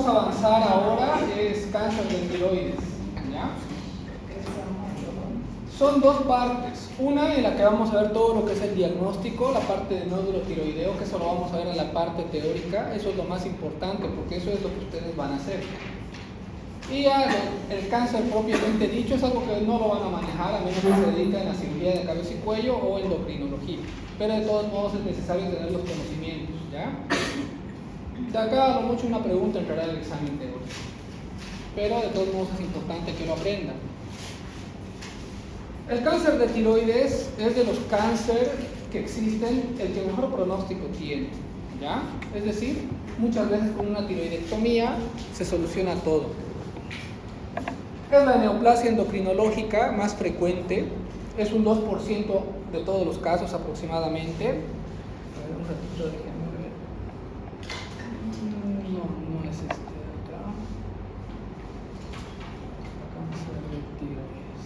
vamos a avanzar ahora es cáncer de tiroides, ¿ya? Son dos partes, una en la que vamos a ver todo lo que es el diagnóstico, la parte de nódulo tiroideo, que eso lo vamos a ver en la parte teórica, eso es lo más importante porque eso es lo que ustedes van a hacer. Y ya el cáncer propiamente dicho es algo que no lo van a manejar a menos que se dediquen a cirugía de cabeza y cuello o endocrinología, pero de todos modos es necesario tener los conocimientos, ¿ya? De acá a lo mucho una pregunta entrará en el examen teórico, pero de todos modos es importante que lo aprendan. El cáncer de tiroides es de los cánceres que existen el que mejor pronóstico tiene, ¿ya? Es decir, muchas veces con una tiroidectomía se soluciona todo. Es la neoplasia endocrinológica más frecuente, es un 2% de todos los casos aproximadamente. A ver, un ratito, déjenme ver. No es acá. Cáncer de tiroides.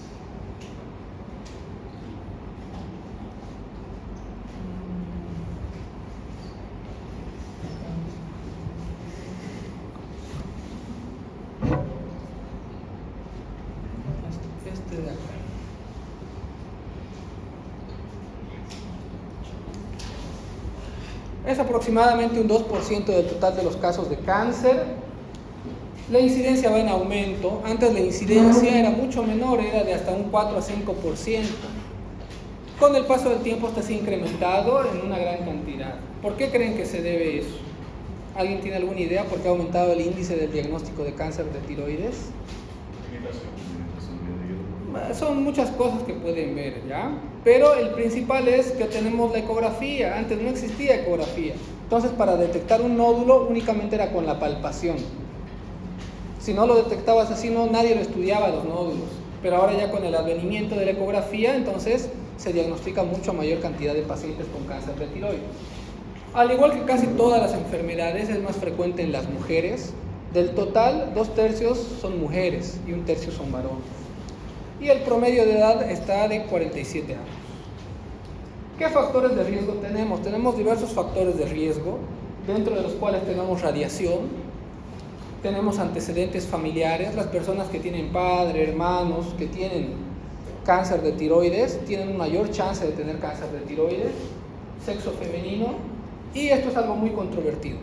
Este de acá. Es aproximadamente un 2% del total de los casos de cáncer. La incidencia va en aumento. Antes la incidencia era mucho menor, era de hasta un 4 a 5%. Con el paso del tiempo esto se ha incrementado en una gran cantidad. ¿Por qué creen que se debe eso? ¿Alguien tiene alguna idea por qué ha aumentado el índice del diagnóstico de cáncer de tiroides? Son muchas cosas que pueden ver, ¿ya? Pero el principal es que tenemos la ecografía. Antes no existía ecografía. Entonces, para detectar un nódulo únicamente era con la palpación. Si no lo detectabas así, nadie lo estudiaba los nódulos. Pero ahora ya con el advenimiento de la ecografía, entonces se diagnostica mucho mayor cantidad de pacientes con cáncer de tiroides. Al igual que casi todas las enfermedades, es más frecuente en las mujeres. Del total, 2/3 son mujeres y 1/3 son varones. Y el promedio de edad está de 47 años. ¿Qué factores de riesgo tenemos? Tenemos diversos factores de riesgo, dentro de los cuales tenemos radiación, tenemos antecedentes familiares, las personas que tienen padre, hermanos, que tienen cáncer de tiroides, tienen mayor chance de tener cáncer de tiroides, sexo femenino, y esto es algo muy controvertido,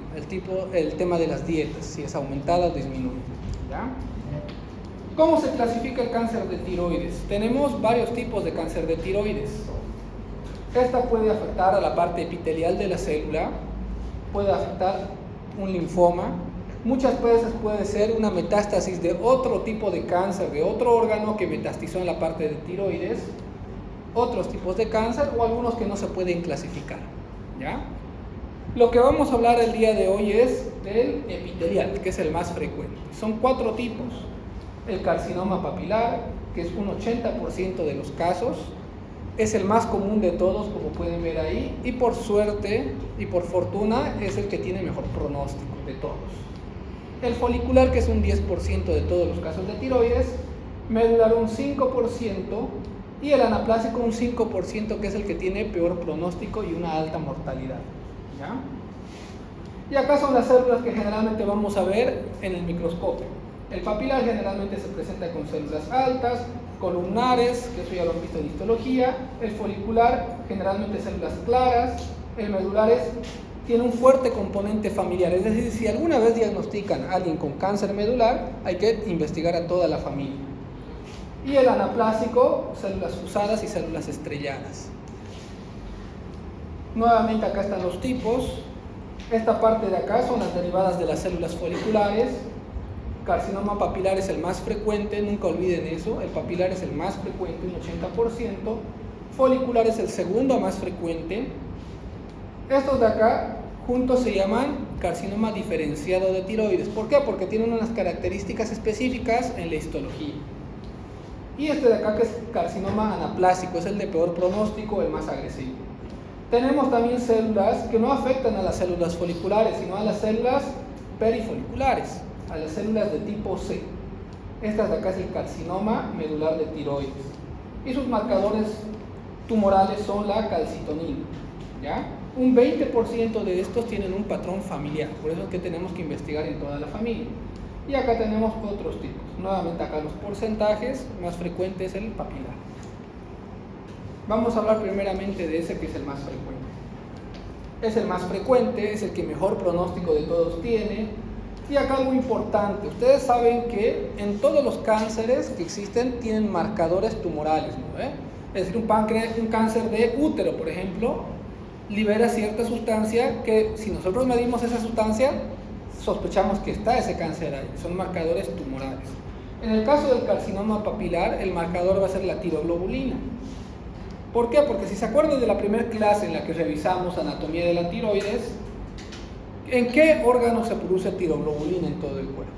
el tema de las dietas, si es aumentada o disminuida, ¿ya? ¿Cómo se clasifica el cáncer de tiroides? Tenemos varios tipos de cáncer de tiroides. Esta puede afectar a la parte epitelial de la célula, puede afectar un linfoma, muchas veces puede ser una metástasis de otro tipo de cáncer, de otro órgano que metastizó en la parte de tiroides, otros tipos de cáncer o algunos que no se pueden clasificar, ¿ya? Lo que vamos a hablar el día de hoy es del epitelial, que es el más frecuente. Son 4 tipos. El carcinoma papilar, que es un 80% de los casos, es el más común de todos, como pueden ver ahí, y por suerte y por fortuna es el que tiene mejor pronóstico de todos. El folicular, que es un 10% de todos los casos de tiroides, medular un 5% y el anaplásico un 5%, que es el que tiene peor pronóstico y una alta mortalidad, ¿ya? Y acá son las células que generalmente vamos a ver en el microscopio. El papilar generalmente se presenta con células altas, columnares, que eso ya lo han visto en histología. El folicular, generalmente células claras. El medular tiene un fuerte componente familiar, es decir, si alguna vez diagnostican a alguien con cáncer medular, hay que investigar a toda la familia. Y el anaplásico, células fusadas y células estrelladas. Nuevamente acá están los tipos. Esta parte de acá son las derivadas de las células foliculares. Carcinoma papilar es el más frecuente, nunca olviden eso, el papilar es el más frecuente, un 80%, folicular es el segundo más frecuente. Estos de acá juntos se llaman carcinoma diferenciado de tiroides. ¿Por qué? Porque tienen unas características específicas en la histología. Y este de acá, que es carcinoma anaplásico, es el de peor pronóstico, el más agresivo. Tenemos también células que no afectan a las células foliculares, sino a las células perifoliculares, a las células de tipo C. Estas de acá es el carcinoma medular de tiroides. Y sus marcadores tumorales son la calcitonina, ¿ya? un 20% de estos tienen un patrón familiar, por eso es que tenemos que investigar en toda la familia. Y acá tenemos otros tipos. Nuevamente acá los porcentajes, más frecuente es el papilar. Vamos a hablar primeramente de ese que es el más frecuente. Es el más frecuente, es el que mejor pronóstico de todos tiene. Y acá algo importante, ustedes saben que en todos los cánceres que existen tienen marcadores tumorales, ¿no? Es decir, un cáncer de útero, por ejemplo, libera cierta sustancia que si nosotros medimos esa sustancia, sospechamos que está ese cáncer ahí, son marcadores tumorales. En el caso del carcinoma papilar, el marcador va a ser la tiroglobulina. ¿Por qué? Porque si se acuerdan de la primera clase en la que revisamos anatomía de la tiroides, ¿en qué órgano se produce tiroglobulina en todo el cuerpo?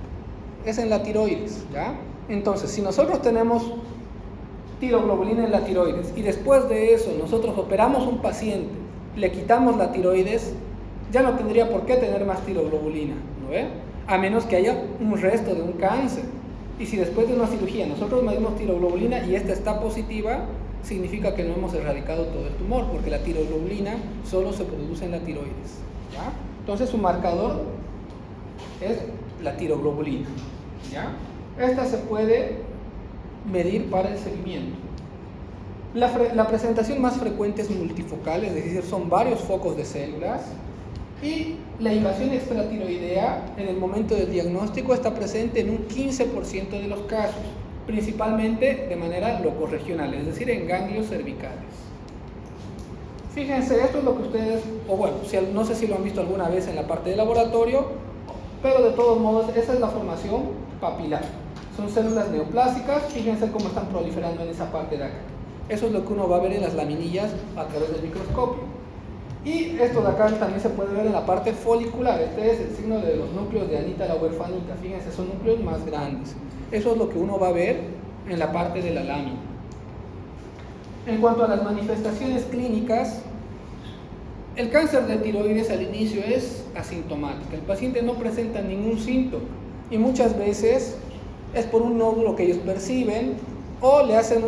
Es en la tiroides, ¿ya? Entonces, si nosotros tenemos tiroglobulina en la tiroides y después de eso nosotros operamos un paciente, le quitamos la tiroides, ya no tendría por qué tener más tiroglobulina, ¿no ve? A menos que haya un resto de un cáncer. Y si después de una cirugía nosotros medimos tiroglobulina y esta está positiva, significa que no hemos erradicado todo el tumor, porque la tiroglobulina solo se produce en la tiroides, ¿ya? Entonces su marcador es la tiroglobulina, ¿ya? Esta se puede medir para el seguimiento. La presentación más frecuente es multifocal, es decir, son varios focos de células, y la invasión extratiroidea en el momento del diagnóstico está presente en un 15% de los casos, principalmente de manera locorregional, es decir, en ganglios cervicales. Fíjense, esto es lo que ustedes, o bueno, no sé si lo han visto alguna vez en la parte de laboratorio, pero de todos modos, esa es la formación papilar. Son células neoplásicas, fíjense cómo están proliferando en esa parte de acá. Eso es lo que uno va a ver en las laminillas a través del microscopio. Y esto de acá también se puede ver en la parte folicular. Este es el signo de los núcleos de Anita la huerfanita. Fíjense, son núcleos más grandes. Eso es lo que uno va a ver en la parte de la lámina. En cuanto a las manifestaciones clínicas, el cáncer de tiroides al inicio es asintomático. El paciente no presenta ningún síntoma y muchas veces es por un nódulo que ellos perciben o le hacen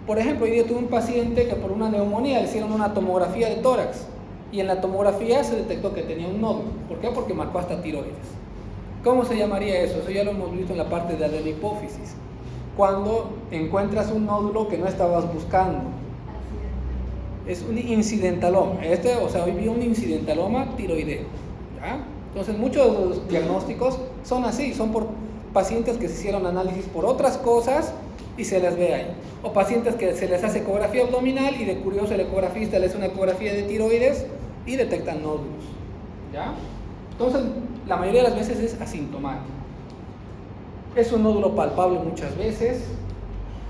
por ejemplo, hoy día tuve un paciente que por una neumonía le hicieron una tomografía de tórax y en la tomografía se detectó que tenía un nódulo. ¿Por qué? Porque marcó hasta tiroides. ¿Cómo se llamaría eso? Eso ya lo hemos visto en la parte de adenopófisis. Cuando encuentras un nódulo que no estabas buscando. Es un incidentaloma. Hoy vi un incidentaloma tiroideo, ¿ya? Entonces muchos de los diagnósticos son así, son por pacientes que se hicieron análisis por otras cosas y se les ve ahí. O pacientes que se les hace ecografía abdominal y de curioso el ecografista les hace una ecografía de tiroides y detectan nódulos, ¿ya? Entonces la mayoría de las veces es asintomático. Es un nódulo palpable muchas veces.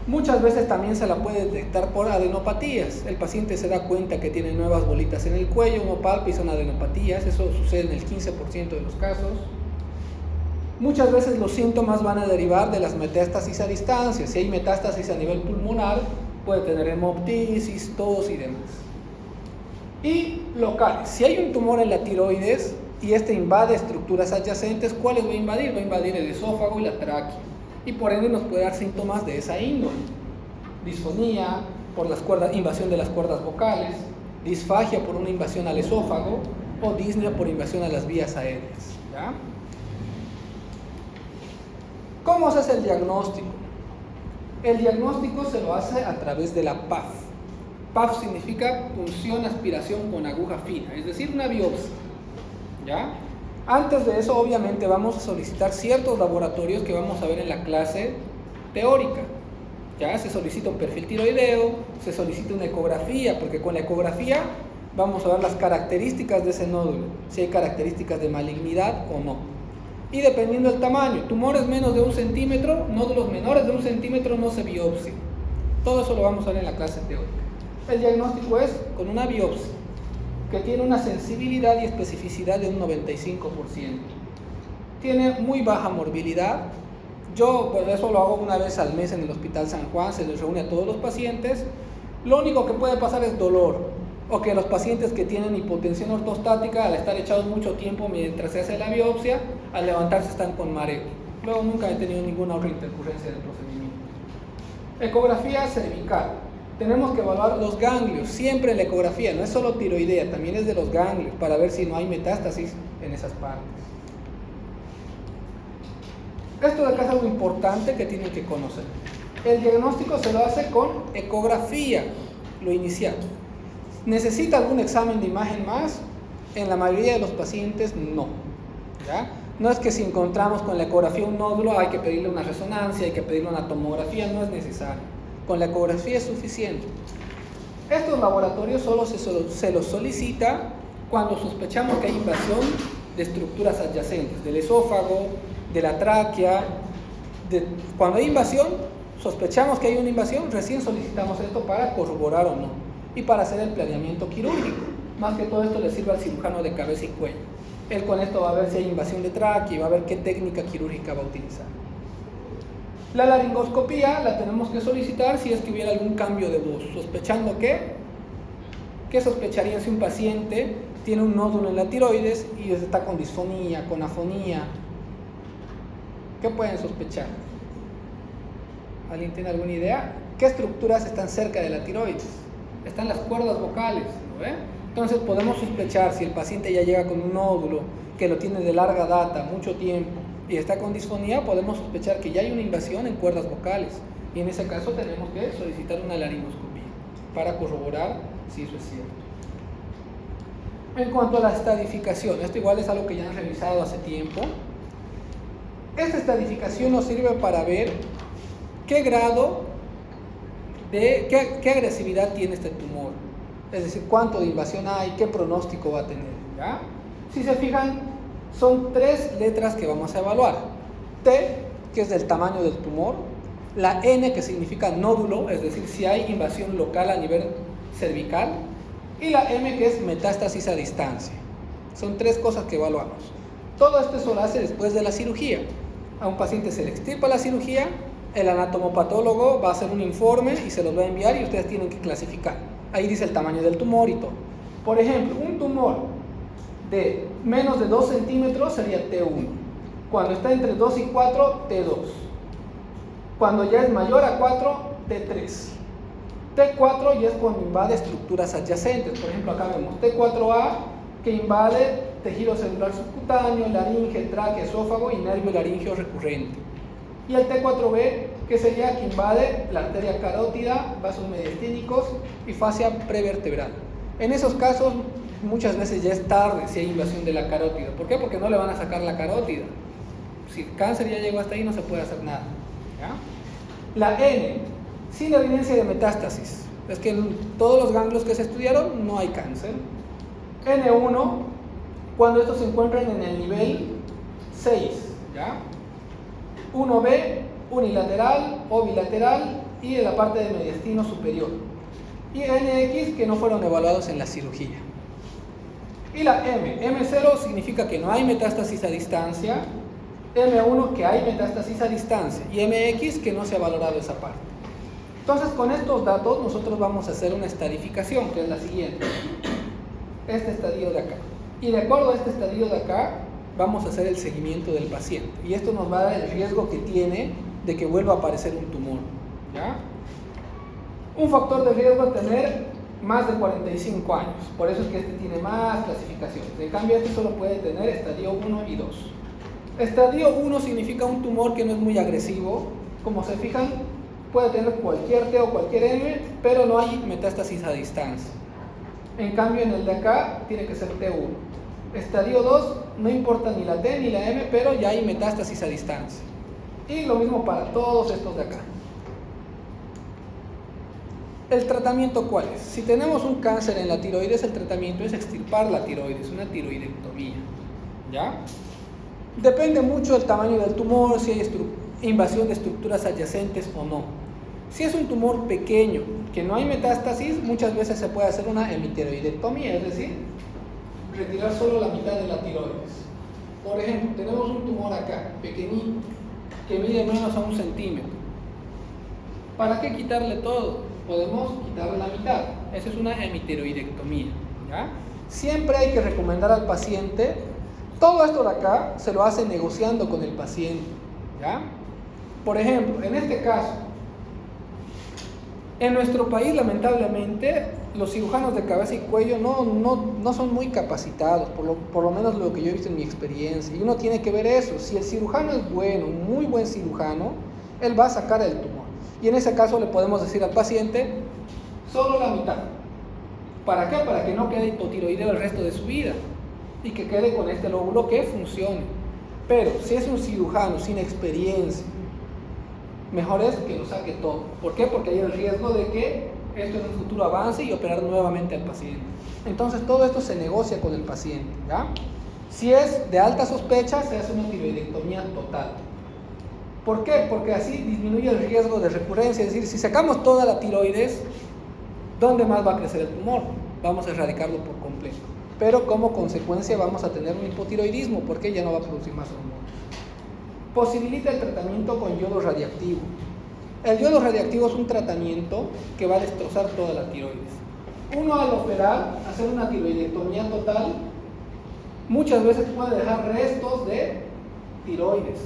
Muchas veces también se la puede detectar por adenopatías. El paciente se da cuenta que tiene nuevas bolitas en el cuello, uno palpa y son adenopatías. Eso sucede en el 15% de los casos. Muchas veces los síntomas van a derivar de las metástasis a distancia. Si hay metástasis a nivel pulmonar, puede tener hemoptisis, tos y demás. Y locales. Si hay un tumor en la tiroides y este invade estructuras adyacentes, ¿cuáles va a invadir? Va a invadir el esófago y la tráquea. Y por ende nos puede dar síntomas de esa índole. Disfonía por invasión de las cuerdas vocales, disfagia por una invasión al esófago o disnea por invasión a las vías aéreas, ¿ya? ¿Cómo se hace el diagnóstico? El diagnóstico se lo hace a través de la PAF. PAF significa punción, aspiración con aguja fina, es decir, una biopsia, ¿ya? Antes de eso, obviamente, vamos a solicitar ciertos laboratorios que vamos a ver en la clase teórica. Ya se solicita un perfil tiroideo, se solicita una ecografía, porque con la ecografía vamos a ver las características de ese nódulo, si hay características de malignidad o no. Y dependiendo del tamaño, tumores menos de 1 centímetro, nódulos menores de 1 centímetro no se biopsia. Todo eso lo vamos a ver en la clase teórica. El diagnóstico es con una biopsia, que tiene una sensibilidad y especificidad de un 95%. Tiene muy baja morbilidad. Yo por eso lo hago una vez al mes en el Hospital San Juan, se les reúne a todos los pacientes. Lo único que puede pasar es dolor, o que los pacientes que tienen hipotensión ortostática, al estar echados mucho tiempo mientras se hace la biopsia, al levantarse están con mareo. Luego nunca he tenido ninguna otra intercurrencia del procedimiento. Ecografía cervical. tenemos que evaluar los ganglios, siempre en la ecografía, no es solo tiroidea, también es de los ganglios, para ver si no hay metástasis en esas partes. Esto de acá es algo importante que tienen que conocer. El diagnóstico se lo hace con ecografía, lo inicial. ¿Necesita algún examen de imagen más? En la mayoría de los pacientes no. ¿Ya? No es que si encontramos con la ecografía un nódulo hay que pedirle una resonancia, hay que pedirle una tomografía, no es necesario. Con la ecografía es suficiente. Estos laboratorios solo se los solicita cuando sospechamos que hay invasión de estructuras adyacentes, del esófago, de la tráquea. Cuando hay invasión, sospechamos que hay una invasión, recién solicitamos esto para corroborar o no y para hacer el planeamiento quirúrgico. Más que todo esto le sirve al cirujano de cabeza y cuello. Él con esto va a ver si hay invasión de tráquea y va a ver qué técnica quirúrgica va a utilizar. La laringoscopía la tenemos que solicitar si es que hubiera algún cambio de voz. ¿Sospechando qué? ¿Qué sospecharía si un paciente tiene un nódulo en la tiroides y está con disfonía, con afonía? ¿Qué pueden sospechar? ¿Alguien tiene alguna idea? ¿Qué estructuras están cerca de la tiroides? Están las cuerdas vocales, ¿no ve? Entonces podemos sospechar si el paciente ya llega con un nódulo que lo tiene de larga data, mucho tiempo, y está con disfonía, podemos sospechar que ya hay una invasión en cuerdas vocales. Y en ese caso tenemos que solicitar una laringoscopía para corroborar si eso es cierto. En cuanto a la estadificación, esto igual es algo que ya han revisado hace tiempo. Esta estadificación nos sirve para ver qué grado qué agresividad tiene este tumor. Es decir, cuánto de invasión hay, qué pronóstico va a tener. ¿Ya? Si se fijan, son 3 letras que vamos a evaluar. T, que es del tamaño del tumor. La N, que significa nódulo, es decir, si hay invasión local a nivel cervical. Y la M, que es metástasis a distancia. Son 3 cosas que evaluamos. Todo esto se lo hace después de la cirugía. A un paciente se le extirpa la cirugía, el anatomopatólogo va a hacer un informe y se los va a enviar y ustedes tienen que clasificar. Ahí dice el tamaño del tumor y todo. Por ejemplo, un tumor de menos de 2 centímetros sería T1. Cuando está entre 2 y 4, T2. Cuando ya es mayor a 4, T3. T4 ya es cuando invade estructuras adyacentes. Por ejemplo, acá vemos T4A, que invade tejido celular subcutáneo, laringe, tráquea, esófago y nervio laringeo recurrente. Y el T4B, que sería que invade la arteria carótida, vasos mediastínicos y fascia prevertebral. En esos casos, muchas veces ya es tarde si hay invasión de la carótida. ¿Por qué? Porque no le van a sacar la carótida. Si el cáncer ya llegó hasta ahí, no se puede hacer nada. ¿Ya? La N, sin evidencia de metástasis. Es que en todos los ganglios que se estudiaron no hay cáncer. N1, cuando estos se encuentran en el nivel 6. ¿Ya? 1B, unilateral o bilateral y en la parte de mediastino superior. Y NX, que no fueron evaluados en la cirugía. Y la M, M0 significa que no hay metástasis a distancia, M1 que hay metástasis a distancia y MX que no se ha valorado esa parte. Entonces con estos datos nosotros vamos a hacer una estadificación, que es la siguiente. Este estadio de acá. Y de acuerdo a este estadio de acá, vamos a hacer el seguimiento del paciente. Y esto nos va a dar el riesgo que tiene de que vuelva a aparecer un tumor. ¿Ya? Un factor de riesgo a tener más de 45 años. Por eso es que este tiene más clasificaciones. En cambio, este solo puede tener estadio 1 y 2. Estadio 1 significa un tumor que no es muy agresivo. Como se fijan, puede tener cualquier T o cualquier M, pero no hay metástasis a distancia. En cambio, en el de acá, tiene que ser T1. Estadio 2, no importa ni la T ni la M, pero ya hay metástasis a distancia. Y lo mismo para todos estos de acá. ¿El tratamiento cuál es? Si tenemos un cáncer en la tiroides, el tratamiento es extirpar la tiroides, una tiroidectomía. ¿Ya? Depende mucho del tamaño del tumor, si hay invasión de estructuras adyacentes o no. Si es un tumor pequeño, que no hay metástasis, muchas veces se puede hacer una hemitiroidectomía, es decir, retirar solo la mitad de la tiroides. Por ejemplo, tenemos un tumor acá, pequeñito, que mide menos a 1 centímetro. ¿Para qué quitarle todo? Podemos quitarle la mitad. Esa es una hemitiroidectomía. ¿Ya? Siempre hay que recomendar al paciente, todo esto de acá se lo hace negociando con el paciente. ¿Ya? Por ejemplo, en este caso, En nuestro país, lamentablemente, los cirujanos de cabeza y cuello no son muy capacitados, por lo menos lo que yo he visto en mi experiencia. Y uno tiene que ver eso. Si el cirujano es bueno, un muy buen cirujano, él va a sacar el tumor. Y en ese caso le podemos decir al paciente, solo la mitad. ¿Para qué? Para que no quede hipotiroideo el resto de su vida y que quede con este lóbulo que funcione. Pero si es un cirujano sin experiencia, mejor es que lo saque todo. ¿Por qué? Porque hay el riesgo de que esto en un futuro avance y operar nuevamente al paciente. Entonces todo esto se negocia con el paciente, ¿ya? Si es de alta sospecha, se hace una tiroidectomía total. ¿Por qué? Porque así disminuye el riesgo de recurrencia. Es decir, si sacamos toda la tiroides, ¿dónde más va a crecer el tumor? Vamos a erradicarlo por completo. Pero como consecuencia vamos a tener un hipotiroidismo, porque ya no va a producir más hormonas. Posibilita el tratamiento con yodo radiactivo. El yodo radiactivo es un tratamiento que va a destrozar toda la tiroides. Uno al operar, hacer una tiroidectomía total, muchas veces puede dejar restos de tiroides.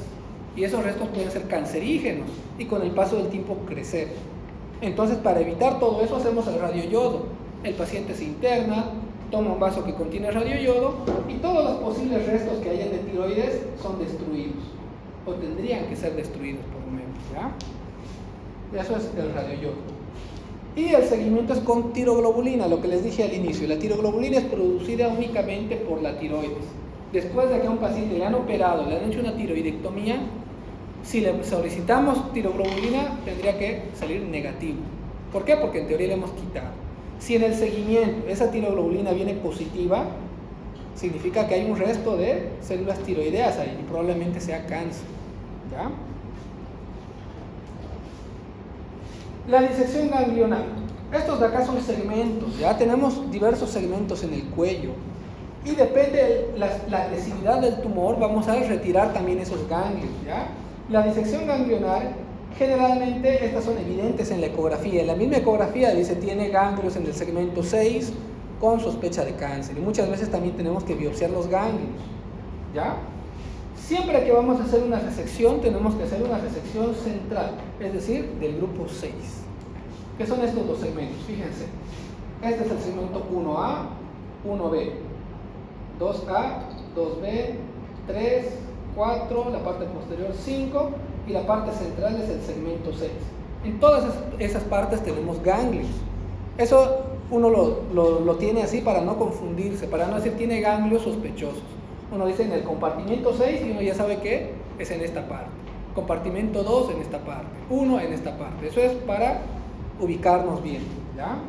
Y esos restos pueden ser cancerígenos y con el paso del tiempo crecer. Entonces, para evitar todo eso, hacemos el radioyodo. El paciente se interna, toma un vaso que contiene radioyodo y todos los posibles restos que hayan de tiroides son destruidos. O tendrían que ser destruidos por lo menos, ¿ya? Eso es el radioyodo. Y el seguimiento es con tiroglobulina, lo que les dije al inicio. La tiroglobulina es producida únicamente por la tiroides. Después de que a un paciente le han operado, le han hecho una tiroidectomía, si le solicitamos tiroglobulina, tendría que salir negativo. ¿Por qué? Porque en teoría le hemos quitado. Si en el seguimiento esa tiroglobulina viene positiva, significa que hay un resto de células tiroideas ahí y probablemente sea cáncer, ¿ya? La disección ganglionar. Estos de acá son segmentos, ya tenemos diversos segmentos en el cuello y depende de la agresividad del tumor, vamos a retirar también esos ganglios, ¿ya? La disección ganglionar, generalmente estas son evidentes en la ecografía. En la misma ecografía dice tiene ganglios en el segmento 6 con sospecha de cáncer y muchas veces también tenemos que biopsiar los ganglios, ¿ya? Siempre que vamos a hacer una resección tenemos que hacer una resección central, es decir, del grupo 6. ¿Qué son estos dos segmentos? Fíjense, este es el segmento 1A, 1B, 2A, 2B, 3, 4, la parte posterior 5 y la parte central es el segmento 6. En todas esas partes tenemos ganglios. Eso uno lo tiene así para no confundirse, para no decir tiene ganglios sospechosos. Uno dice en el compartimento 6 y uno ya sabe que es en esta parte. Compartimento 2 en esta parte, 1 en esta parte. Eso es para ubicarnos bien, ¿ya?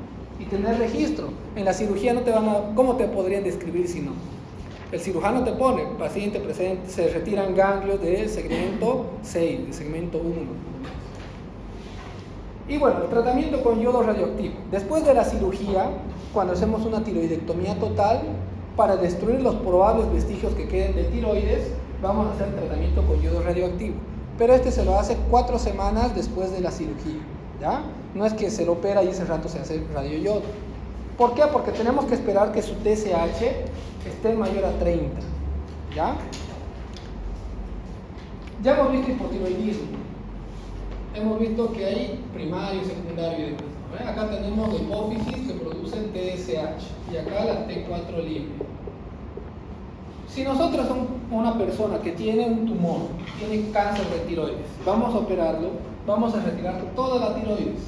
Y tener registro. En la cirugía no te van a... ¿Cómo te podrían describir si no? El cirujano te pone, paciente presente, se retiran ganglios del segmento 6, del segmento 1. Y bueno, el tratamiento con yodo radioactivo. Después de la cirugía, cuando hacemos una tiroidectomía total, para destruir los probables vestigios que queden de tiroides, vamos a hacer tratamiento con yodo radioactivo. Pero este se lo hace 4 semanas después de la cirugía, ¿ya? No es que se lo opera y ese rato se hace radioyodo. ¿Por qué? Porque tenemos que esperar que su TSH esté mayor a 30, ¿ya? Ya hemos visto hipotiroidismo. Hemos visto que hay primario, secundario y demás, ¿no? Acá tenemos la hipófisis que produce TSH y acá la T4 libre. Si nosotros somos una persona que tiene un tumor, tiene cáncer de tiroides, vamos a operarlo, vamos a retirar toda la tiroides.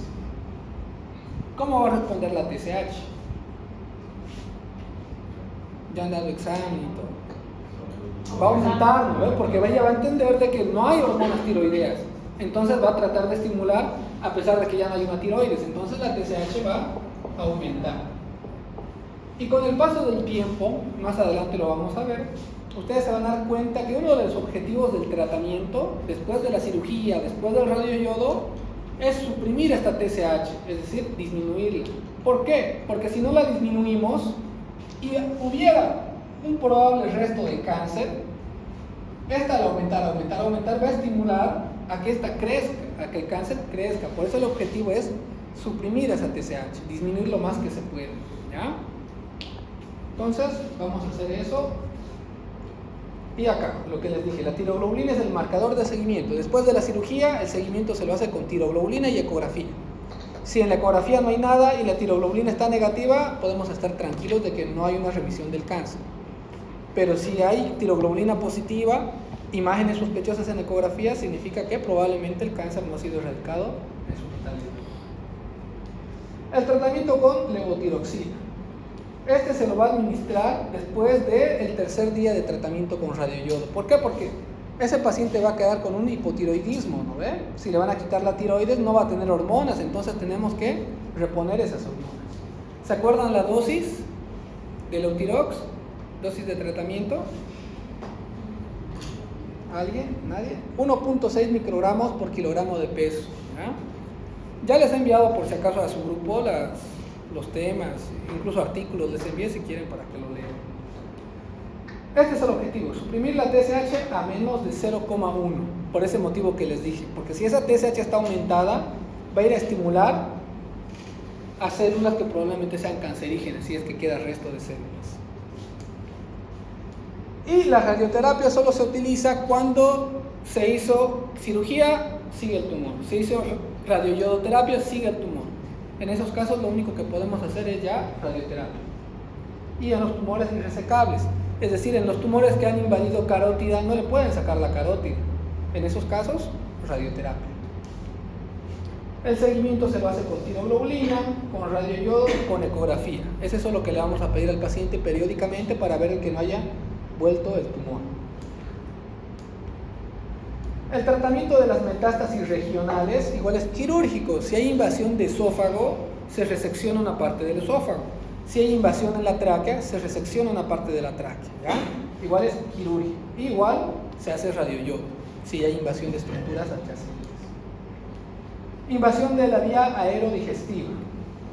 ¿Cómo va a responder la TSH? Ya han dado examen y todo. Va a aumentar, ¿no? Porque ella va a entender de que no hay hormonas tiroideas. Entonces va a tratar de estimular a pesar de que ya no hay una tiroides. Entonces la TSH va a aumentar. Y con el paso del tiempo, más adelante lo vamos a ver, ustedes se van a dar cuenta que uno de los objetivos del tratamiento, después de la cirugía, después del radioyodo, es suprimir esta TSH, es decir, disminuirla. ¿Por qué? Porque si no la disminuimos y hubiera un probable resto de cáncer, esta al aumentar va a estimular a que esta crezca, a que el cáncer crezca. Por eso el objetivo es suprimir esa TSH, disminuir lo más que se pueda, ¿ya? Entonces, vamos a hacer eso. Y acá, lo que les dije, la tiroglobulina es el marcador de seguimiento. Después de la cirugía, el seguimiento se lo hace con tiroglobulina y ecografía. Si en la ecografía no hay nada y la tiroglobulina está negativa, podemos estar tranquilos de que no hay una remisión del cáncer. Pero si hay tiroglobulina positiva, imágenes sospechosas en ecografía, significa que probablemente el cáncer no ha sido erradicado en su totalidad. El tratamiento con levotiroxina. Este se lo va a administrar después del tercer día de tratamiento con radioyodo. ¿Por qué? Porque ese paciente va a quedar con un hipotiroidismo, ¿no ve? Si le van a quitar la tiroides, no va a tener hormonas, entonces tenemos que reponer esas hormonas. ¿Se acuerdan la dosis de Leutirox? Dosis de tratamiento. ¿Alguien? ¿Nadie? 1.6 microgramos por kilogramo de peso. Ya les he enviado por si acaso a su grupo los temas, incluso artículos les envié si quieren para que lo lean. Este es el objetivo, suprimir la TSH a menos de 0,1, por ese motivo que les dije, porque si esa TSH está aumentada, va a ir a estimular a células que probablemente sean cancerígenas, si es que queda resto de células. Y la radioterapia solo se utiliza cuando se hizo cirugía, sigue el tumor, se hizo radioyodoterapia, sigue el tumor. En esos casos lo único que podemos hacer es ya radioterapia. Y en los tumores irresecables, es decir, en los tumores que han invadido carótida, no le pueden sacar la carótida. En esos casos, radioterapia. El seguimiento se lo hace con tiroglobulina, con radioyodo, con ecografía. Es eso lo que le vamos a pedir al paciente periódicamente para ver que no haya vuelto el tumor. El tratamiento de las metástasis regionales igual es quirúrgico. Si hay invasión de esófago, se resecciona una parte del esófago. Si hay invasión en la tráquea, se resecciona una parte de la tráquea, ¿ya? Igual es quirúrgico. Igual se hace radioyodo, si hay invasión de estructuras adyacentes. Invasión de la vía aerodigestiva,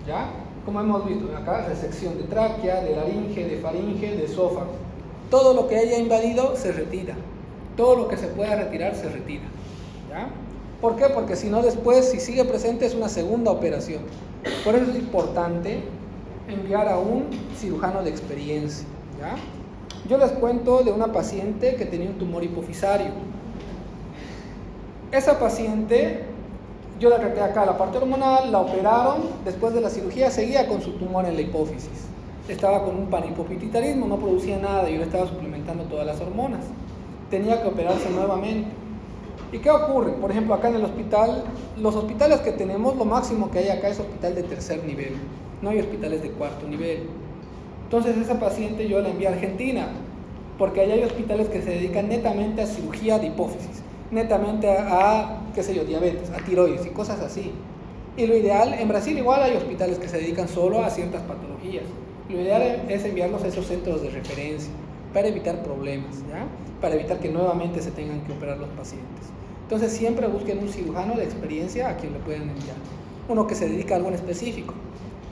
¿ya? Como hemos visto acá, resección de tráquea, de laringe, de faringe, de esófago. Todo lo que haya invadido se retira. Todo lo que se pueda retirar se retira, ¿ya? ¿Por qué? Porque si no después, si sigue presente, es una segunda operación. Por eso es importante enviar a un cirujano de experiencia, ¿ya? Yo les cuento de una paciente que tenía un tumor hipofisario. Esa paciente, yo la traté acá, la parte hormonal, la operaron, después de la cirugía seguía con su tumor en la hipófisis. Estaba con un panhipopituitarismo, no producía nada, yo le estaba suplementando todas las hormonas. Tenía que operarse nuevamente. ¿Y qué ocurre? Por ejemplo, acá en el hospital, los hospitales que tenemos, lo máximo que hay acá es hospital de tercer nivel. No hay hospitales de cuarto nivel. Entonces esa paciente yo la envié a Argentina, porque allá hay hospitales que se dedican netamente a cirugía de hipófisis, netamente a qué sé yo, diabetes, a tiroides y cosas así. Y lo ideal, en Brasil igual hay hospitales que se dedican solo a ciertas patologías. Lo ideal es enviarlos a esos centros de referencia para evitar problemas, ¿ya? Para evitar que nuevamente se tengan que operar los pacientes. Entonces siempre busquen un cirujano de experiencia a quien le puedan enviar, uno que se dedica a algo en específico.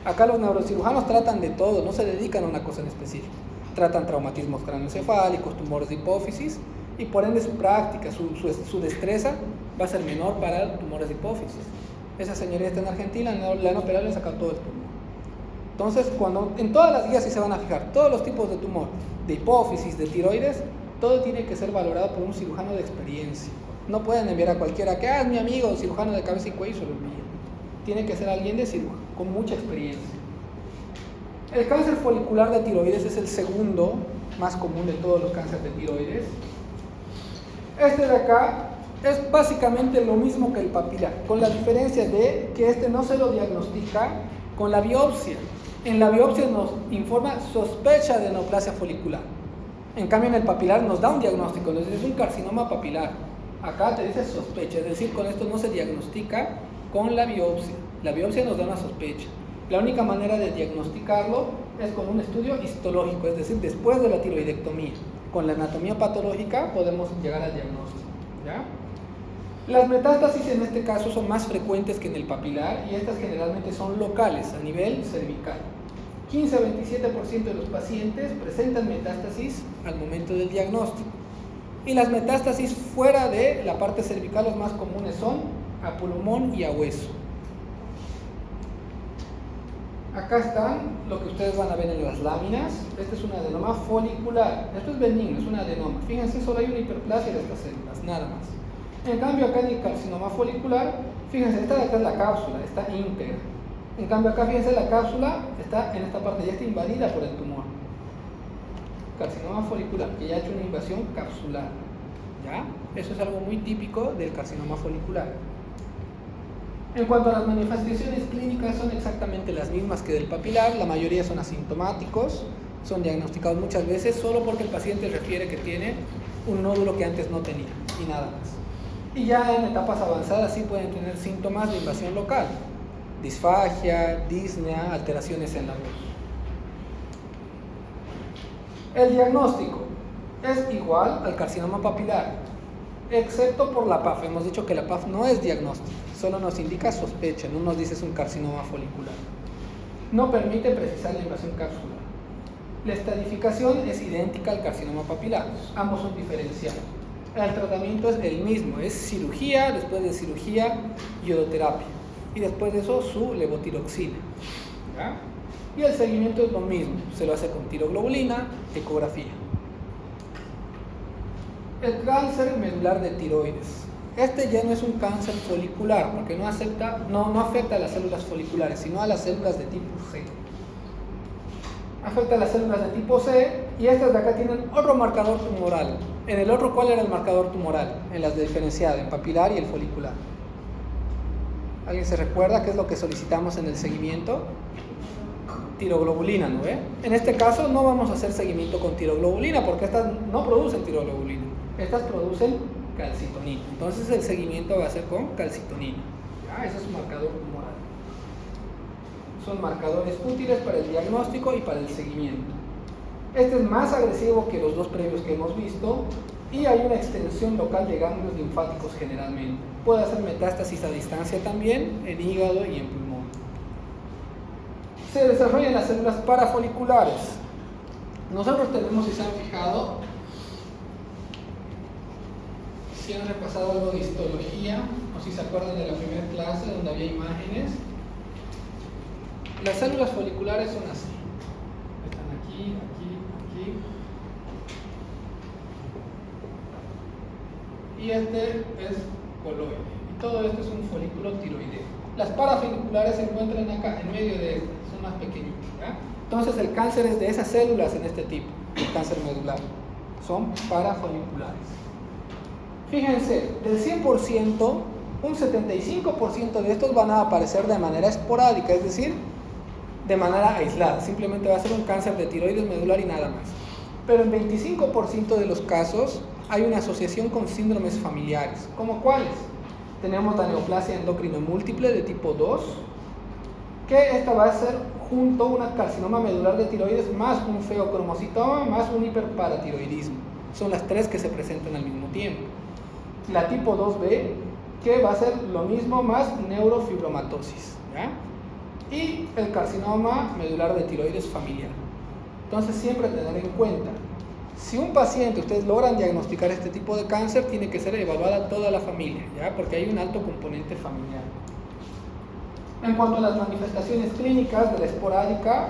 Acá los neurocirujanos tratan de todo, no se dedican a una cosa en específico. Tratan traumatismos craneoencefálicos, tumores de hipófisis, y por ende su práctica, su destreza va a ser menor para tumores de hipófisis. Esa señorita está en Argentina, le han operado y le han sacado todo el tumor. Entonces, en todas las guías sí se van a fijar, todos los tipos de tumor, de hipófisis, de tiroides, todo tiene que ser valorado por un cirujano de experiencia. No pueden enviar a cualquiera que es mi amigo, cirujano de cabeza y cuello, y se lo envíen. Tiene que ser alguien de cirujano, con mucha experiencia. El cáncer folicular de tiroides es el segundo más común de todos los cánceres de tiroides. Este de acá es básicamente lo mismo que el papilar, con la diferencia de que este no se lo diagnostica con la biopsia. En la biopsia nos informa sospecha de neoplasia folicular. En cambio en el papilar nos da un diagnóstico, nos dice es un carcinoma papilar. Acá te dice sospecha, es decir, con esto no se diagnostica con la biopsia. La biopsia nos da una sospecha. La única manera de diagnosticarlo es con un estudio histológico, es decir, después de la tiroidectomía. Con la anatomía patológica podemos llegar al diagnóstico, ¿ya? Las metástasis en este caso son más frecuentes que en el papilar y estas generalmente son locales a nivel cervical. 15 a 27% de los pacientes presentan metástasis al momento del diagnóstico. Y las metástasis fuera de la parte cervical, los más comunes son a pulmón y a hueso. Acá están lo que ustedes van a ver en las láminas. Este es un adenoma folicular. Esto es benigno, es un adenoma. Fíjense, solo hay una hiperplasia de estas células, nada más. En cambio, acá en el carcinoma folicular, Fíjense, esta de acá es la cápsula, está íntegra. En cambio acá, fíjense, la cápsula está en esta parte, ya está invadida por el tumor. Carcinoma folicular, que ya ha hecho una invasión capsular. ¿Ya? Eso es algo muy típico del carcinoma folicular. En cuanto a las manifestaciones clínicas, son exactamente las mismas que del papilar. La mayoría son asintomáticos, son diagnosticados muchas veces solo porque el paciente refiere que tiene un nódulo que antes no tenía y nada más. Y ya en etapas avanzadas sí pueden tener síntomas de invasión local, disfagia, disnea, alteraciones en la voz. El diagnóstico es igual al carcinoma papilar, excepto por la PAF. Hemos dicho que la PAF no es diagnóstico, solo nos indica sospecha, no nos dice es un carcinoma folicular. No permite precisar la invasión capsular. La estadificación es idéntica al carcinoma papilar, ambos son diferenciados. El tratamiento es el mismo, es cirugía, después de cirugía, iodoterapia. Y después de eso, su levotiroxina. ¿Ya? Y el seguimiento es lo mismo, se lo hace con tiroglobulina, ecografía. El cáncer medular de tiroides. Este ya no es un cáncer folicular, porque no afecta a las células foliculares, sino a las células de tipo C. Afecta a las células de tipo C y estas de acá tienen otro marcador tumoral. En el otro, ¿cuál era el marcador tumoral? En las de diferenciada, en papilar y el folicular. ¿Alguien se recuerda qué es lo que solicitamos en el seguimiento? Tiroglobulina, ¿no ve? En este caso no vamos a hacer seguimiento con tiroglobulina porque estas no producen tiroglobulina, estas producen calcitonina. Entonces el seguimiento va a ser con calcitonina. ¿Ya? Ese es un marcador tumoral. Son marcadores útiles para el diagnóstico y para el seguimiento. Este es más agresivo que los dos previos que hemos visto y hay una extensión local de ganglios linfáticos generalmente. Puede hacer metástasis a distancia también en hígado y en pulmón. Se desarrollan las células parafoliculares. Nosotros tenemos, si se han fijado, si han repasado algo de histología o si se acuerdan de la primera clase donde había imágenes, las células foliculares son así. Están aquí, aquí, aquí. Y este es coloide. Y todo esto es un folículo tiroideo. Las parafoliculares se encuentran acá, en medio de estas, son más pequeñitas. ¿Ya? Entonces el cáncer es de esas células en este tipo, el cáncer medular. Son parafoliculares. Fíjense, del 100%, un 75% de estos van a aparecer de manera esporádica, es decir, de manera aislada. Simplemente va a ser un cáncer de tiroides medular y nada más. Pero en 25% de los casos hay una asociación con síndromes familiares. ¿Cómo cuáles? Tenemos la neoplasia endocrino múltiple de tipo 2, que esta va a ser junto a una carcinoma medular de tiroides más un feocromocitoma más un hiperparatiroidismo. Son las tres que se presentan al mismo tiempo. La tipo 2B, que va a ser lo mismo más neurofibromatosis. ¿Ya? Y el carcinoma medular de tiroides familiar. Entonces siempre tener en cuenta, si un paciente, ustedes logran diagnosticar este tipo de cáncer, tiene que ser evaluada toda la familia, ¿ya? Porque hay un alto componente familiar. En cuanto a las manifestaciones clínicas de la esporádica,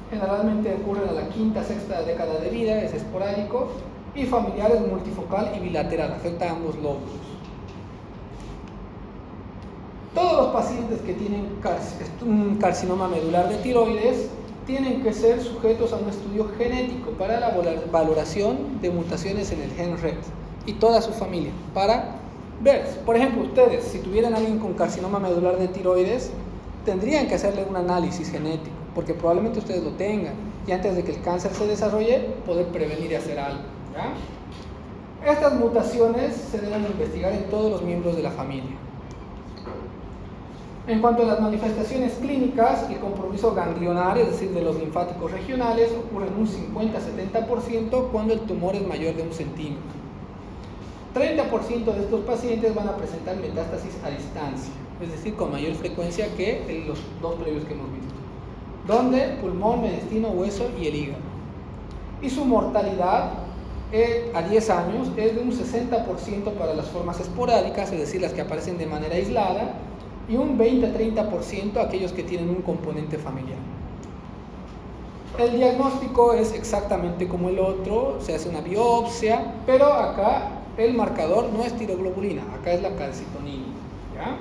generalmente ocurren a la quinta, sexta década de vida, es esporádico, y familiar es multifocal y bilateral, afecta a ambos lóbulos. Todos los pacientes que tienen un carcinoma medular de tiroides tienen que ser sujetos a un estudio genético para la valoración de mutaciones en el gen RET y toda su familia, para ver, por ejemplo, ustedes, si tuvieran a alguien con carcinoma medular de tiroides, tendrían que hacerle un análisis genético, porque probablemente ustedes lo tengan, y antes de que el cáncer se desarrolle, poder prevenir y hacer algo. ¿Ya? Estas mutaciones se deben investigar en todos los miembros de la familia. En cuanto a las manifestaciones clínicas, el compromiso ganglionar, es decir, de los linfáticos regionales, ocurre en un 50-70% cuando el tumor es mayor de 1 centímetro. 30% de estos pacientes van a presentar metástasis a distancia, es decir, con mayor frecuencia que en los dos previos que hemos visto, donde pulmón, mediastino, hueso y el hígado. Y su mortalidad a 10 años es de un 60% para las formas esporádicas, es decir, las que aparecen de manera aislada, y un 20-30% aquellos que tienen un componente familiar. El diagnóstico es exactamente como el otro, se hace una biopsia, pero acá el marcador no es tiroglobulina, acá es la calcitonina. ¿Ya?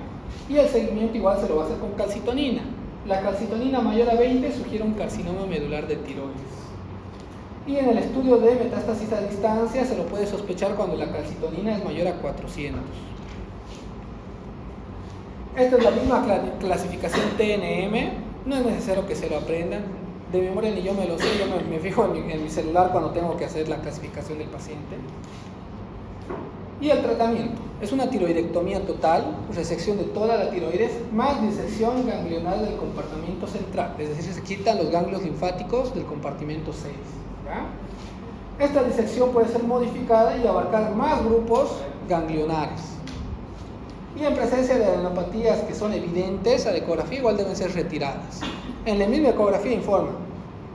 Y el seguimiento igual se lo va a hacer con calcitonina. La calcitonina mayor a 20 sugiere un carcinoma medular de tiroides. Y en el estudio de metástasis a distancia se lo puede sospechar cuando la calcitonina es mayor a 400. Esta es la misma clasificación TNM, no es necesario que se lo aprendan, de memoria ni yo me lo sé, yo me fijo en mi celular cuando tengo que hacer la clasificación del paciente. Y el tratamiento es una tiroidectomía total, resección de toda la tiroides, más disección ganglional del compartimento central, es decir, se quitan los ganglios linfáticos del compartimento 6. ¿Ya? Esta disección puede ser modificada y abarcar más grupos ganglionares. Y en presencia de adenopatías que son evidentes, la ecografía igual deben ser retiradas. En la misma ecografía informa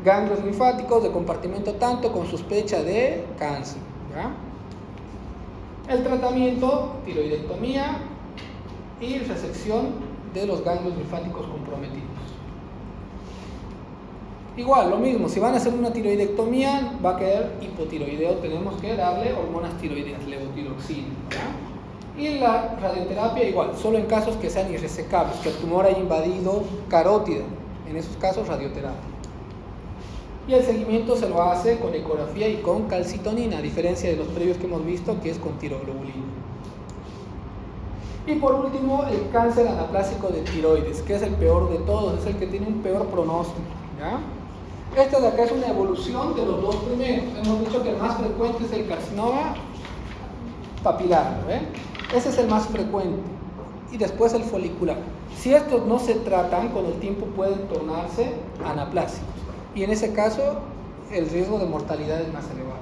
ganglios linfáticos de compartimento tanto con sospecha de cáncer. ¿Ya? El tratamiento, tiroidectomía y resección de los ganglios linfáticos comprometidos. Igual, lo mismo, si van a hacer una tiroidectomía, va a quedar hipotiroideo, tenemos que darle hormonas tiroideas, levotiroxina. ¿Ya? Y la radioterapia igual, solo en casos que sean irresecables, que el tumor haya invadido carótida, en esos casos radioterapia. Y el seguimiento se lo hace con ecografía y con calcitonina, a diferencia de los previos que hemos visto, que es con tiroglobulina. Y por último, el cáncer anaplásico de tiroides, que es el peor de todos, es el que tiene un peor pronóstico. ¿Ya? Esta de acá es una evolución de los dos primeros. Hemos dicho que el más frecuente es el carcinoma papilar, ¿ven? Ese es el más frecuente. Y después el folicular. Si estos no se tratan, con el tiempo pueden tornarse anaplásicos. Y en ese caso, el riesgo de mortalidad es más elevado.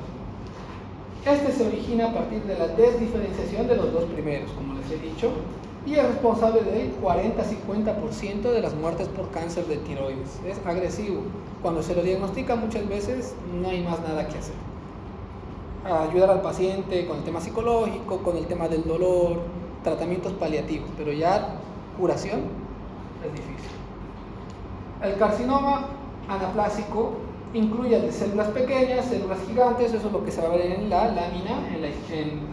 Este se origina a partir de la desdiferenciación de los dos primeros, como les he dicho, y es responsable del 40-50% de las muertes por cáncer de tiroides. Es agresivo. Cuando se lo diagnostica muchas veces no hay más nada que hacer. Ayudar al paciente con el tema psicológico, con el tema del dolor, tratamientos paliativos, pero ya curación es difícil. El carcinoma anaplásico incluye de células pequeñas, células gigantes, eso es lo que se va a ver en la lámina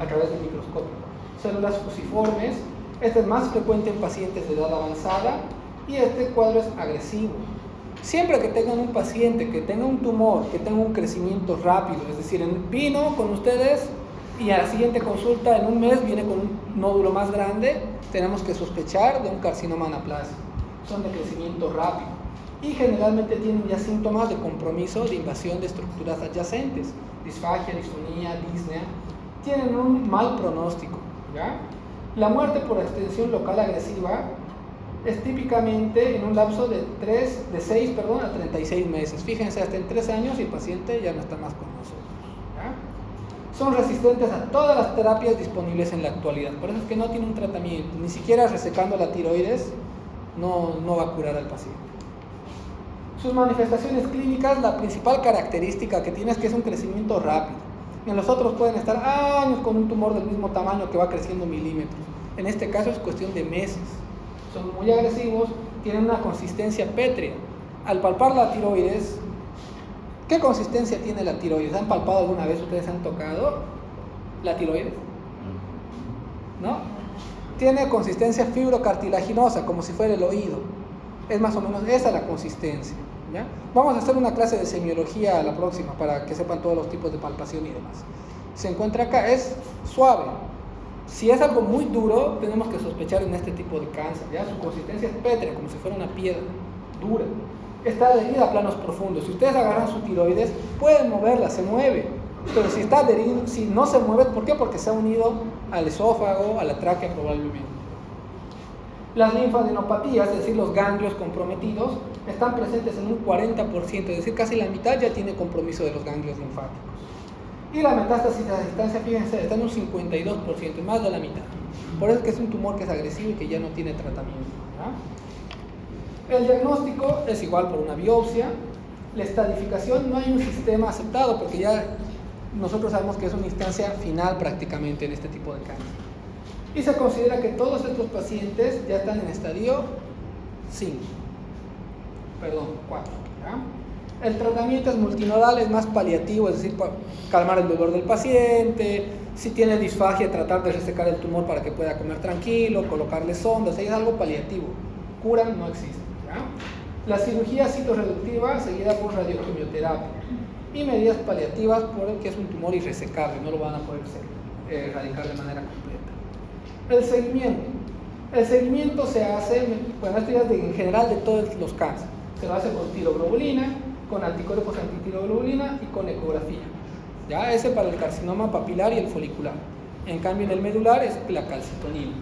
a través del microscopio. Células fusiformes, este es más frecuente en pacientes de edad avanzada y este cuadro es agresivo. Siempre que tengan un paciente que tenga un tumor, que tenga un crecimiento rápido, es decir, vino con ustedes y a la siguiente consulta en un mes viene con un nódulo más grande, tenemos que sospechar de un carcinoma anaplásico. Son de crecimiento rápido y generalmente tienen ya síntomas de compromiso de invasión de estructuras adyacentes, disfagia, disfonía, disnea, tienen un mal pronóstico. ¿Ya? La muerte por extensión local agresiva es típicamente en un lapso de 6 a 36 meses. Fíjense, hasta en 3 años y el paciente ya no está más con nosotros. ¿Ya? Son resistentes a todas las terapias disponibles en la actualidad. Por eso es que no tiene un tratamiento. Ni siquiera resecando la tiroides no va a curar al paciente. Sus manifestaciones clínicas, la principal característica que tiene es que es un crecimiento rápido. En los otros pueden estar años con un tumor del mismo tamaño que va creciendo milímetros. En este caso es cuestión de meses. Son muy agresivos, tienen una consistencia pétrea. Al palpar la tiroides, ¿qué consistencia tiene la tiroides? ¿Han palpado alguna vez? ¿Ustedes han tocado la tiroides? ¿No? Tiene consistencia fibrocartilaginosa, como si fuera el oído. Es más o menos esa la consistencia. ¿Ya? Vamos a hacer una clase de semiología la próxima para que sepan todos los tipos de palpación y demás. Se encuentra acá, es suave. Si es algo muy duro, tenemos que sospechar en este tipo de cáncer. ¿Ya? Su consistencia es pétrea, como si fuera una piedra, dura. Está adherida a planos profundos. Si ustedes agarran su tiroides, pueden moverla, se mueve. Pero si está adherido, si no se mueve, ¿por qué? Porque se ha unido al esófago, a la tráquea probablemente. Las linfadenopatías, es decir, los ganglios comprometidos, están presentes en un 40%, es decir, casi la mitad ya tiene compromiso de los ganglios linfáticos. Y la metástasis a distancia, fíjense, está en un 52%, más de la mitad. Por eso es que es un tumor que es agresivo y que ya no tiene tratamiento. ¿Ya? El diagnóstico es igual por una biopsia. La estadificación no hay un sistema aceptado porque ya nosotros sabemos que es una instancia final prácticamente en este tipo de cáncer. Y se considera que todos estos pacientes ya están en estadio 4. ¿Ya? El tratamiento es multinodal, es más paliativo, es decir, para calmar el dolor del paciente. Si tiene disfagia, tratar de resecar el tumor para que pueda comer tranquilo, colocarle sondas, es algo paliativo. Cura no existe, ¿ya? La cirugía citoreductiva seguida por radioquimioterapia y medidas paliativas porque es un tumor irresecable, no lo van a poder erradicar de manera completa. El seguimiento. El seguimiento se hace, bueno, esto ya es en general de todos los cánceres. Se lo hace con tiroglobulina, con anticuerpos antitiroglobulina y con ecografía. ¿Ya? Ese para el carcinoma papilar y el folicular. En cambio, en el medular es la calcitonina.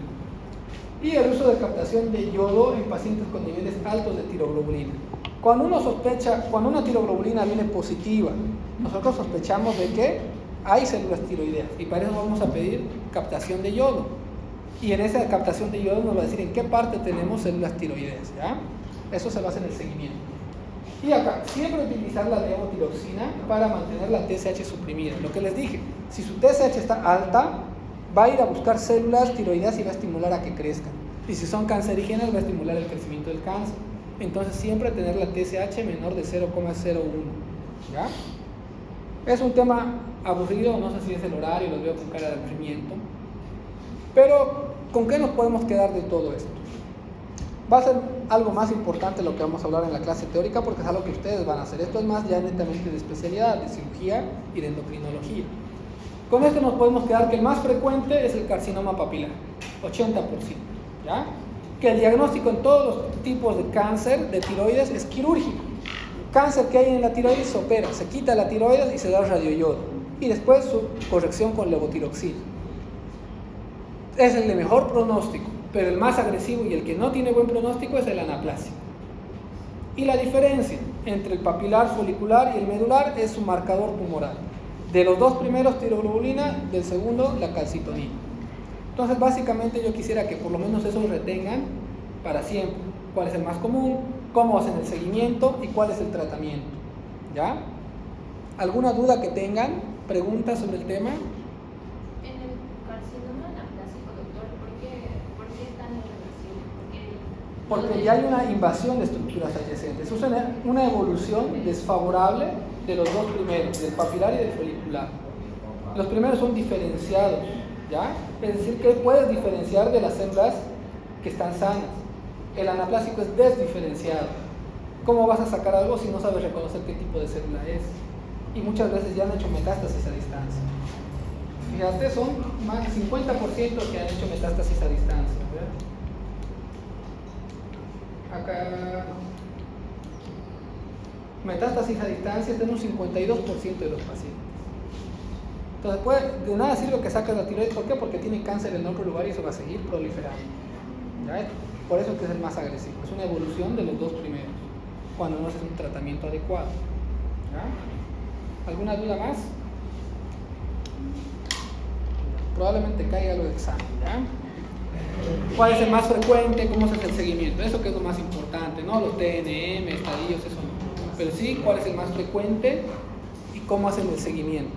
Y el uso de captación de yodo en pacientes con niveles altos de tiroglobulina. Cuando una tiroglobulina viene positiva, nosotros sospechamos de que hay células tiroideas y para eso vamos a pedir captación de yodo. Y en esa captación de yodo nos va a decir en qué parte tenemos células tiroideas, ¿ya? Eso se lo hace en el seguimiento. Y acá, siempre utilizar la levotiroxina para mantener la TSH suprimida. Lo que les dije, si su TSH está alta, va a ir a buscar células tiroideas y va a estimular a que crezcan. Y si son cancerígenas, va a estimular el crecimiento del cáncer. Entonces, siempre tener la TSH menor de 0,01. ¿Ya? Es un tema aburrido, no sé si es el horario, los veo con cara de aburrimiento. Pero, ¿con qué nos podemos quedar de todo esto? Va a ser algo más importante lo que vamos a hablar en la clase teórica porque es algo que ustedes van a hacer. Esto es más ya netamente de especialidad, de cirugía y de endocrinología. Con esto nos podemos quedar que el más frecuente es el carcinoma papilar, 80%, ¿ya? Que el diagnóstico en todos los tipos de cáncer de tiroides es quirúrgico. Cáncer que hay en la tiroides se opera, se quita la tiroides y se da radioyodo. Y después su corrección con levotiroxina. Es el de mejor pronóstico, pero el más agresivo y el que no tiene buen pronóstico es el anaplásico. Y la diferencia entre el papilar, folicular y el medular es su marcador tumoral. De los dos primeros tiroglobulina, del segundo la calcitonina. Entonces básicamente yo quisiera que por lo menos eso retengan para siempre. ¿Cuál es el más común? ¿Cómo hacen el seguimiento? ¿Y cuál es el tratamiento? ¿Ya? ¿Alguna duda que tengan? ¿Preguntas sobre el tema? En el carcinoma anaplásico, doctor, ¿por qué es tan irreversible? Porque ya hay una invasión de estructuras adyacentes. Es una evolución desfavorable de los dos primeros, del papilar y del folicular. Los primeros son diferenciados, ¿ya? Es decir, que puedes diferenciar de las células que están sanas. El anaplásico es desdiferenciado. ¿Cómo vas a sacar algo si no sabes reconocer qué tipo de célula es? Y muchas veces ya han hecho metástasis a distancia. Fíjate, son más del 50% que han hecho metástasis a distancia. ¿Verdad? Acá, metástasis a distancia está en un 52% de los pacientes. Entonces, de nada sirve que saques la tiroides. ¿Por qué? Porque tiene cáncer en otro lugar y eso va a seguir proliferando. ¿Ya? Por eso es que es el más agresivo. Es una evolución de los dos primeros, cuando no es un tratamiento adecuado. ¿Ya? ¿Alguna duda más? Probablemente caiga lo de examen, ¿ya? ¿Cuál es el más frecuente? ¿Cómo se hace el seguimiento? Eso que es lo más importante, ¿no? Los TNM, estadios, eso no. Pero sí, ¿cuál es el más frecuente? Y cómo hacen el seguimiento.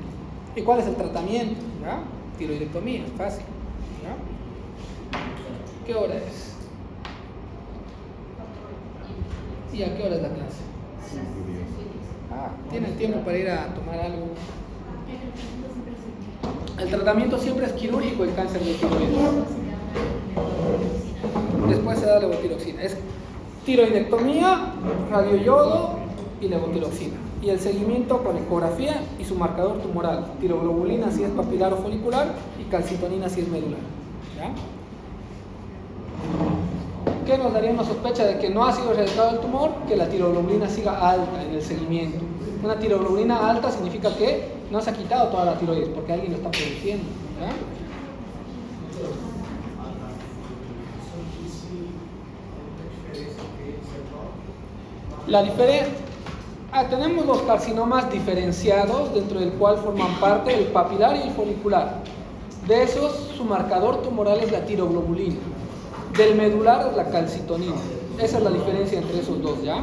¿Y cuál es el tratamiento? ¿Ya? Tiroidectomía, es fácil. ¿Ya? ¿Qué hora es? ¿Y a qué hora es la clase? ¿Tienen tiempo para ir a tomar algo? El tratamiento siempre es quirúrgico en cáncer de tiroides. Después se da levotiroxina. Es tiroidectomía, radioyodo y levotiroxina. Y el seguimiento con ecografía y su marcador tumoral. Tiroglobulina si es papilar o folicular y calcitonina si es medular. ¿Ya? ¿Qué nos daría una sospecha de que no ha sido erradicado el tumor? Que la tiroglobulina siga alta en el seguimiento. Una tiroglobulina alta significa que no se ha quitado toda la tiroides porque alguien lo está produciendo. ¿Ya? La diferencia... tenemos los carcinomas diferenciados, dentro del cual forman parte el papilar y el folicular. De esos, su marcador tumoral es la tiroglobulina. Del medular es la calcitonina. Esa es la diferencia entre esos dos, ¿ya?